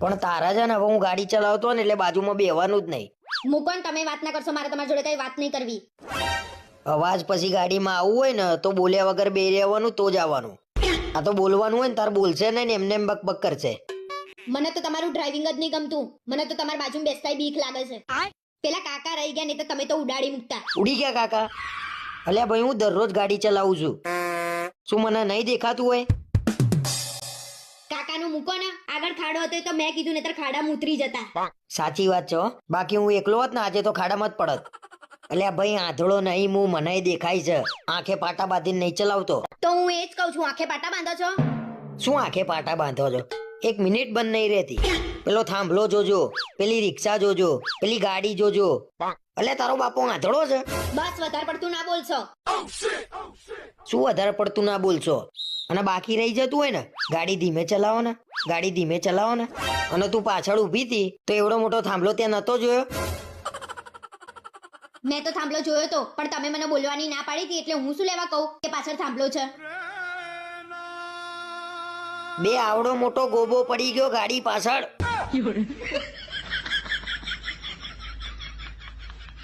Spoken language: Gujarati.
પણ તારા છે ને હવે હું ગાડી ચલાવતો ને એટલે બાજુમાં બેહવાનું જ નહીં. મૂકો ને, તમે વાત ના કરશો, મારે તમારી જોડે કઈ વાત નહીં કરવી. અવાજ પછી ગાડીમાં આવવું હોય ને તો બોલ્યા વગર બે રહેવાનું તો જ આવવાનું. આ તો બોલવાનું હોય ને તાર બોલશે નહીં ને એમને એમ બક કરશે. મને તો તમારું ડ્રાઇવિંગ જ નહીં ગમતું. મને તો તમારી બાજુમાં બેસતાય બીક લાગે છે. પેલા કાકા રહી ગયા, નહીં તો તમે તો ઉડાડી મૂકતા. ઉડી ગયા કાકા? અલ્યા ભાઈ હું દરરોજ ગાડી ચલાવું છું, શું મને નહીં દેખાતું હોય? કાકાનું મૂકો ને, આગળ ખાડો હતો તો મેં કીધું, નહીતર ખાડામાં ઉતરી જતા. સાચી વાત છે હો. બાકી હું એકલો હોત ને આજે તો ખાડામાં જ પડત. અલ્યા ભાઈ આંધળો નહીં હું, મને દેખાય છે. આંખે પાટા બાંધીને નહીં ચલાવતો. તો હું એ જ કહું છું, આંખે પાટા બાંધો છો? શું આંખે પાટા બાંધો છો? એક મિનિટ બંધ નહીં રહેતી. પેલો થાંભલો જોજો, પેલી રિક્ષા જોજો, પેલી ગાડી જોજો. અલ્યા તારો બાપો આંધળો છે? બસ વધારે પડતું ના બોલશો. શું વધારે પડતું ના બોલશો? અને બાકી રહી જતું હોય ને, ગાડી ધીમે ચલાવો ને, ગાડી ધીમે ચલાવો ને. અને તું પાછળ ઊભી હતી તો એવડો મોટો થાંભલો ત્યાં નતો જોયો? મેં તો થાંભલો જોયો તો, પણ તમે મને બોલવાની ના પાડી હતી, એટલે હું શું લેવા કહું કે પાછળ થાંભલો છે? બે આવડો મોટો ગોબો પડી ગયો ગાડી પાછળ.